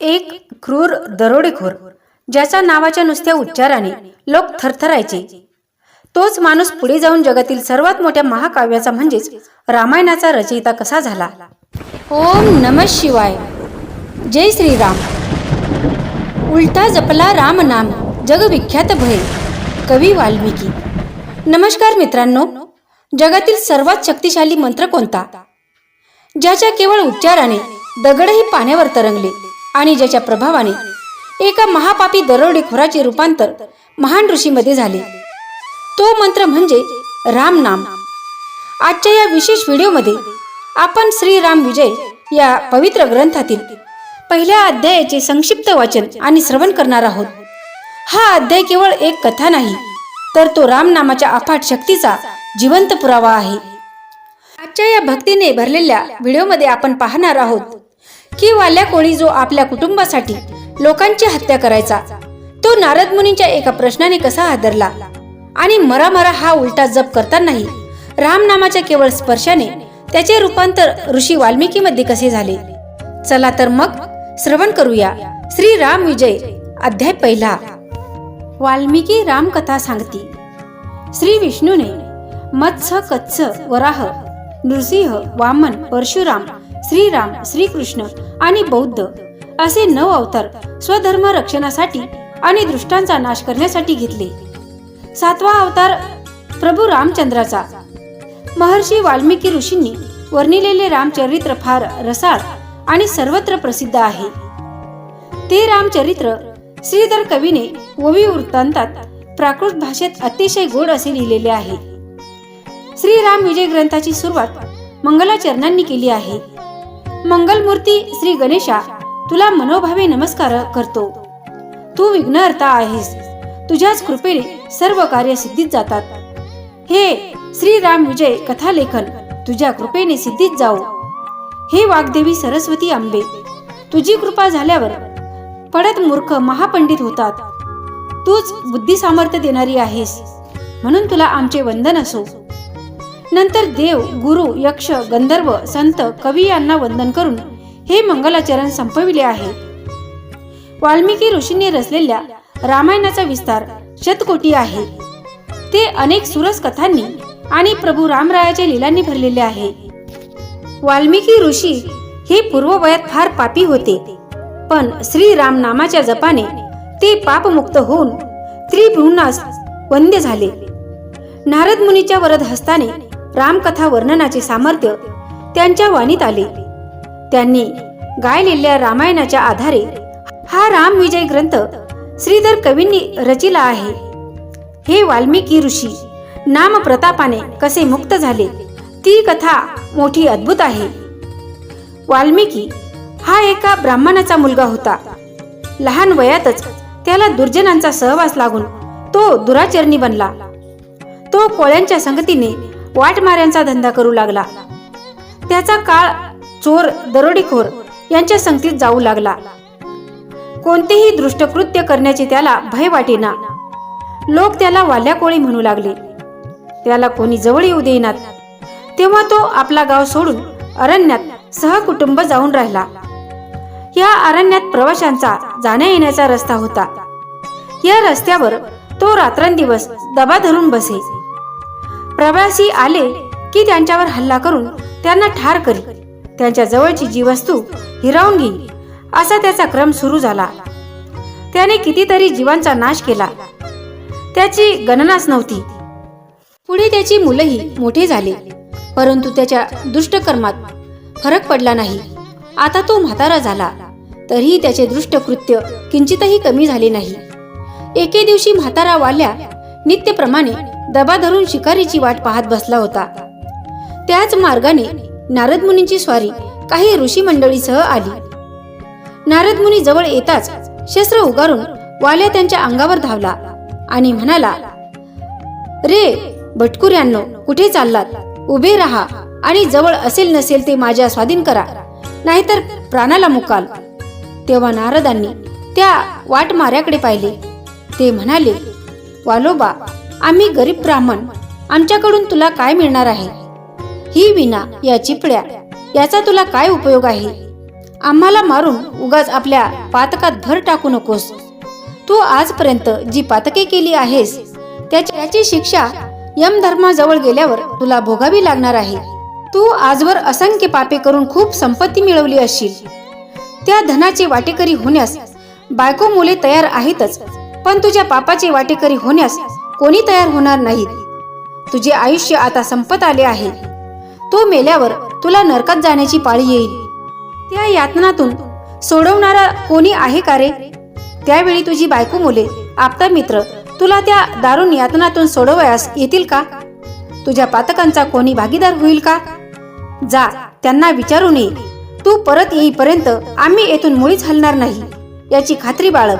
एक क्रूर दरोडेखोर ज्याच्या नावाच्या नुसत्या उच्चाराने लोक थरथरायचे, तोच माणूस पुढे जाऊन जगातील सर्वात मोठ्या महाकाव्याचा म्हणजेच रामायणाचा रचयिता कसा झाला. ओम नमः शिवाय. जय श्रीराम. उलटा जपला राम नाम जग विख्यात भय. कवी वाल्मिकी. नमस्कार मित्रांनो. जगातील सर्वात शक्तिशाली मंत्र कोणता? ज्याच्या केवळ उच्चाराने दगडही पाण्यावर तरंगले आणि ज्याच्या प्रभावाने एका महापापी दरोडेखोराचे रूपांतर महान ऋषीमध्ये झाले, तो मंत्र म्हणजे राम नाम. आजच्या या विशेष व्हिडिओमध्ये आपण श्रीराम विजय या पवित्र ग्रंथातील पहिल्या अध्यायाचे संक्षिप्त वाचन आणि श्रवण करणार आहोत. हा अध्याय केवळ एक कथा नाही, तर तो राम नामाच्या अफाट शक्तीचा जिवंत पुरावा आहे. आजच्या या भक्तीने भरलेल्या व्हिडिओमध्ये आपण पाहणार आहोत की वाल्या कोळी जो आपल्या कुटुंबासाठी लोकांची हत्या करायचा, तो नारद मुनींच्या एका प्रश्नाने कसा हादरला आणि मरा हा उलटा जप करतानाही राम नामाच्या केवळ स्पर्शाने त्याचे रूपांतर ऋषी वाल्मिकी मध्ये कसे झाले. चला तर मग श्रवण करूया. श्री राम विजय अध्याय पहिला. वाल्मिकी रामकथा सांगती. श्री विष्णूने मत्स्य, कच्छ, वराह, नृसिंह, वामन, परशुराम, श्रीराम, श्रीकृष्ण आणि बौद्ध असे 9 अवतार स्वधर्म रक्षणासाठी आणि दुष्टांचा नाश करण्यासाठी घेतले. 7वा अवतार प्रभू रामचंद्राचा. महर्षी वाल्मिकी ऋषींनी वर्णिलेले रामचरित्र फार रसाळ आणि सर्वत्र प्रसिद्ध आहे. ते रामचरित्र श्रीधर कवीने ओवी वृत्तांतात प्राकृत भाषेत अतिशय गोड असे लिहिलेले आहे. श्रीराम विजय ग्रंथाची सुरुवात मंगलाचरणांनी केली आहे. मंगलमूर्ती श्री गणेशा, तुला मनोभावे नमस्कार करतो. तू विघ्नहर्ता आहेस. तुझ्याच कृपेने सर्व कार्य सिद्धीत जातात. हे श्रीराम विजय कथालेखन तुझ्या कृपेने सिद्धीत जाओ. हे वाग्देवी सरस्वती अंबे, तुझी कृपा झाल्यावर पडत मूर्ख महापंडित होतात. तूच बुद्धी सामर्थ्य देणारी आहेस, म्हणून तुला आमचे वंदन असो. नंतर देव, गुरु, यक्ष, गंधर्व, संत, कवी यांना वंदन करून हे मंगलाचरण संपविले आहे. वाल्मिकी ऋषींनी रचलेल्या रामायणाचा विस्तार शतकोटी आहे. ते अनेक सुरस कथांनी आणि प्रभू रामरायाच्या लीलांनी भरलेले आहे. वाल्मिकी ऋषी हे पूर्ववयात फार पापी होते, पण श्रीराम नामाच्या जपाने ते पापमुक्त होऊन त्रिभुवनास वंद्य झाले. नारद मुनीच्या वरद हस्ताने रामकथा वर्णनाचे सामर्थ्य त्यांच्या वाणीत आले. त्यांनी गायलेल्या रामायणाच्या आधारे हा राम विजय ग्रंथ श्रीधर कवींनी रचिला आहे. हे वाल्मिकी ऋषी नाम प्रतापाने कसे मुक्त झाले, ती कथा मोठी अद्भुत आहे. वाल्मिकी हा एका ब्राह्मणाचा मुलगा होता. लहान वयातच त्याला दुर्जनांचा सहवास लागून तो दुराचरणी बनला. तो कोळ्यांच्या संगतीने वाटमाऱ्यांचा धंदा करू लागला. त्याचा काळ चोर, दरोडेखोर यांच्या संगतीत जाऊ लागला. कोणतेही दृष्टकृत्य करण्याचे त्याला भय वाटेना. लोक त्याला वाल्या कोळी म्हणू लागले. त्याला कोणी जवळ येऊ देईनात. तेव्हा तो आपला गाव सोडून अरण्यात सहकुटुंब जाऊन राहिला. या अरण्यात प्रवाशांचा जाण्या येण्याचा रस्ता होता. या रस्त्यावर तो रात्रंदिवस दबा धरून बसे. प्रवासी आले की त्यांच्यावर हल्ला करून त्यांना ठार करी, त्यांच्या जवळची जी वस्तू हिरावून घेई, असा त्याचा क्रम सुरू झाला. त्याने कितीतरी जीवांचा नाश केला. त्याची गणनाच नव्हती. पुढे त्याची मुलंही मोठे झाले, परंतु त्याच्या दुष्टकर्मात फरक पडला नाही. आता तो म्हातारा झाला, तरीही त्याचे दुष्टकृत्य किंचितही कमी झाले नाही. एके दिवशी म्हातारा वाल्या नित्यप्रमाणे दबा धरून शिकारीची वाट पाहत बसला होता. त्याच मार्गाने नारद मुनींची स्वारी काही ऋषी मंडळीसह आली. नारद मुनी जवळ येताच शस्त्र उगारून वाल्या त्यांच्या अंगावर धावला आणि म्हणाला, रे भटकुऱ्यांनो, कुठे चाललात? उभे राहा आणि जवळ असेल नसेल ते माझ्या स्वाधीन करा, नाहीतर प्राणाला मुकाल. तेव्हा नारदांनी त्या वाटमाऱ्याकडे पाहिले. ते म्हणाले, वालोबा, आम्ही गरीब ब्राह्मण, आमच्याकडून तुला काय मिळणार आहे? ही विना, या चिपड्या, याचा तुला काय उपयोग आहे? आम्हाला मारून उगाच आपल्या पातकात भर टाकू नकोस. तू आजपर्यंत जी पातके केली आहेस त्याची शिक्षा यमधर्माजवळ गेल्यावर तुला भोगावी लागणार आहे. तू आजवर असंख्य पापे करून खूप संपत्ती मिळवली असशील. त्या धनाचे वाटेकरी होण्यास बायको मुले तयार आहेतच, पण तुझ्या पापाचे वाटेकरी होण्यास कोणी तयार होणार नाहीत. तुझे आयुष्य आता संपत आले आहे. तू मेल्यावर तुला नरकात जाण्याची पाळी येईल. त्या यातनातून सोडवणारा कोणी आहे का रे? त्यावेळी तुझी बायको मुले, आपला मित्र तुला त्या दारुण यातनातून सोडवयास येतील का? तुझ्या पातकांचा कोणी भागीदार होईल का? जा, त्यांना विचारून ये. तू परत येईपर्यंत आम्ही येथून मुळीच हलणार नाही याची खात्री बाळग.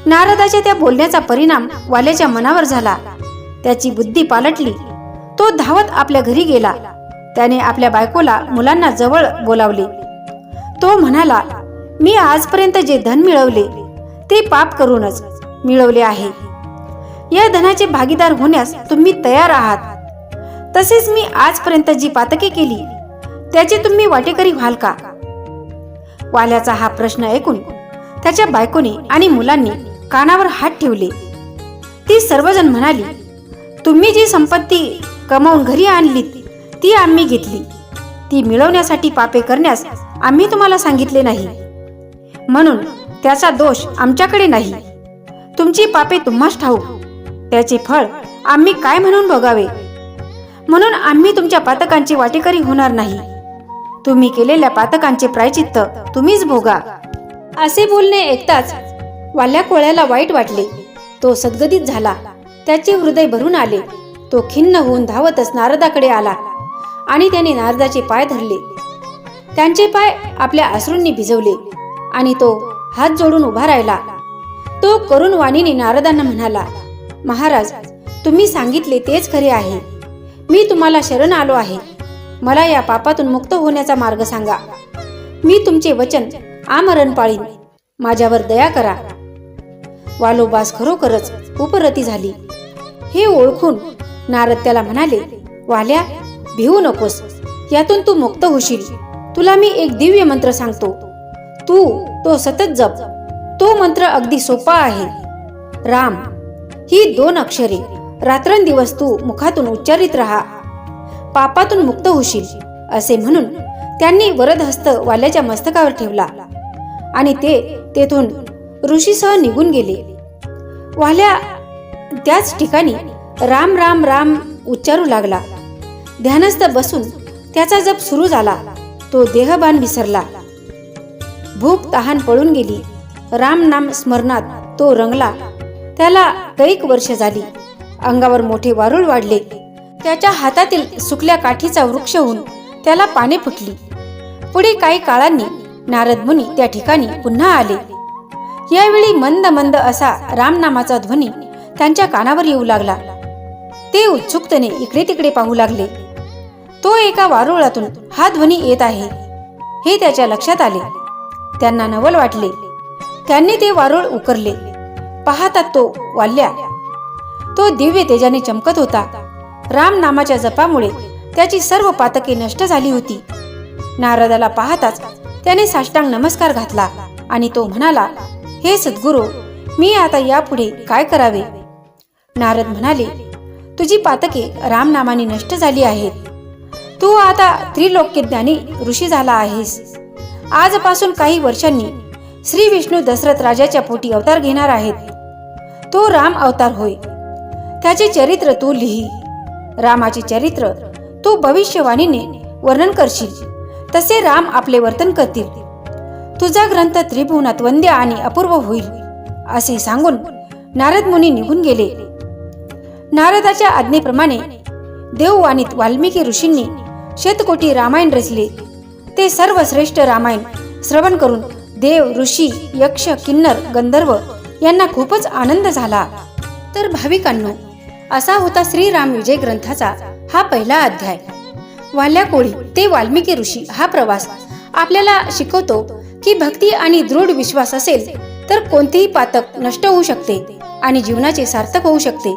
नारदाच्या त्या बोलण्याचा परिणाम वाल्याच्या मनावर झाला. त्याची बुद्धी पालटली. तो धावत आपल्या घरी गेला. त्याने आपल्या बायकोला मुलांना जवळ बोलावले. तो म्हणाला, मी आजपर्यंत जे धन मिळवले ते पाप करूनच मिळवले आहे. या धनाचे भागीदार होण्यास तुम्ही तयार आहात. तसेच मी आजपर्यंत जी पातके केली त्याचे तुम्ही वाटेकरी व्हाल का? वाल्याचा हा प्रश्न ऐकून त्याच्या बायकोने आणि मुलांनी कानावर हात ठेवले. ती सर्वजण म्हणाली, तुम्ही जी संपत्ती कमावून घरी आणलीत ती आम्ही घेतली. ती मिळवण्यासाठी पापे करण्यास आम्ही तुम्हाला सांगितले नाही, म्हणून त्याचा दोष आमच्याकडे नाही. तुमची पापे तुम्हास ठाऊक. त्याचे फळ आम्ही काय म्हणून भोगावे? म्हणून आम्ही तुमच्या पातकांचे वाटेकरी होणार नाही. तुम्ही केलेल्या पातकांचे प्रायचित्त तुम्हीच भोगा. असे बोलणे ऐकताच वाल्या कोळ्याला वाईट वाटले. तो सद्गदित झाला. त्याचे हृदय भरून आले. तो खिन्न होऊन धावतच नारदाकडे आला आणि त्याने नारदाचे पाय धरले. त्यांचे पाय आपल्या अश्रूंनी भिजवले आणि तो हात जोडून उभा राहिला. तो करुण वाणीने नारदांना म्हणाला, महाराज, तुम्ही सांगितले तेच खरे आहे. मी तुम्हाला शरण आलो आहे. मला या पापातून मुक्त होण्याचा मार्ग सांगा. मी तुमचे वचन आमरण पाळीन. माझ्यावर दया करा. वालोबास खरोखरच उपरती झाली. हे ओळखून नारद त्याला म्हणाले, वाल्या, भिवू नकोस. यातून तू मुक्त होशील. तुला मी एक दिव्य मंत्र सांगतो. तू तो सतत जप. तो मंत्र अगदी सोपा आहे. राम ही 2 अक्षरे रात्रंदिवस तू मुखातून उच्चारित राहा. पापातून मुक्त होशील. असे म्हणून त्यांनी वरदहस्त वाल्याच्या मस्तकावर ठेवला आणि ते तेथून ऋषीसह निघून गेले. वाल्या त्याच ठिकाणी राम राम राम उच्चारू लागला. ध्यानस्थ बसून त्याचा जप सुरू झाला. तो देहभान विसरला. भूक तहान पळून गेली. राम नाम स्मरणात तो रंगला. त्याला कैक वर्ष झाली. अंगावर मोठे वारूळ वाढले. त्याच्या हातातील सुकल्या काठीचा वृक्ष होऊन त्याला पाने फुटली. पुढे काही काळांनी नारद मुनी त्या ठिकाणी पुन्हा आले. यावेळी मंद मंद असा रामनामाचा ध्वनी त्यांच्या कानावर येऊ लागला. ते उत्सुकतेने इकडे तिकडे पाहू लागले. तो एका वारुळातून हा ध्वनी येत आहे हे त्याच्या लक्षात आले. त्यांना नवल वाटले. त्यांनी ते वारुळ उकरले. पाहतात तो वाल्या. तो दिव्य तेजाने चमकत होता. राम नामाच्या जपामुळे त्याची सर्व पातके नष्ट झाली होती. नारदाला पाहताच त्याने साष्टांग नमस्कार घातला आणि तो म्हणाला, हे सद्गुरू, मी आता यापुढे काय करावे? नारद म्हणाले, तुझी पातके राम नामाने नष्ट झाली आहेत. तू आता त्रिलोक्य ज्ञानी ऋषी झाला आहेस. आजपासून काही वर्षांनी श्री विष्णू दशरथ राजाच्या पोटी अवतार घेणार आहेत. तो राम अवतार होय. त्याचे चरित्र तू लिही. रामाचे चरित्र तू भविष्यवाणीने वर्णन करशील. तसे राम आपले वर्तन करतील. तुझा ग्रंथ त्रिभुवनात वंद्य आणि अपूर्व होईल. असे सांगून नारद मुनी निघून गेले. नारदाच्या आज्ञेप्रमाणे देववाणीत वाल्मिकी ऋषींनी शतकोटी रामायण रचले. ते सर्व श्रेष्ठ रामायण श्रवण करून देव, ऋषी, यक्ष, किन्नर, गंधर्व यांना खूपच आनंद झाला. तर भाविकांनो, असा होता श्रीराम विजय ग्रंथाचा हा पहिला अध्याय. वाल्या कोळी ते वाल्मिकी ऋषी हा प्रवास आपल्याला शिकवतो की भक्ती आणि दृढ विश्वास असेल तर कोणतेही पातक नष्ट होऊ शकते आणि जीवनाचे सार्थक होऊ शकते.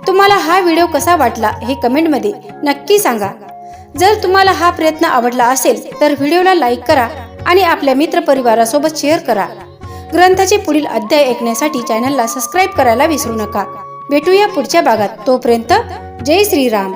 तुम्हाला हा व्हिडिओ कसा वाटला हे कमेंटमध्ये नक्की सांगा. जर तुम्हाला हा प्रयत्न आवडला असेल तर व्हिडिओला लाईक करा आणि आपल्या मित्रपरिवारासोबत शेअर करा. ग्रंथाचे पुढील अध्याय ऐकण्यासाठी चॅनलला सबस्क्राईब करायला विसरू नका. भेटूया पुढच्या भागात. तोपर्यंत जय श्रीराम.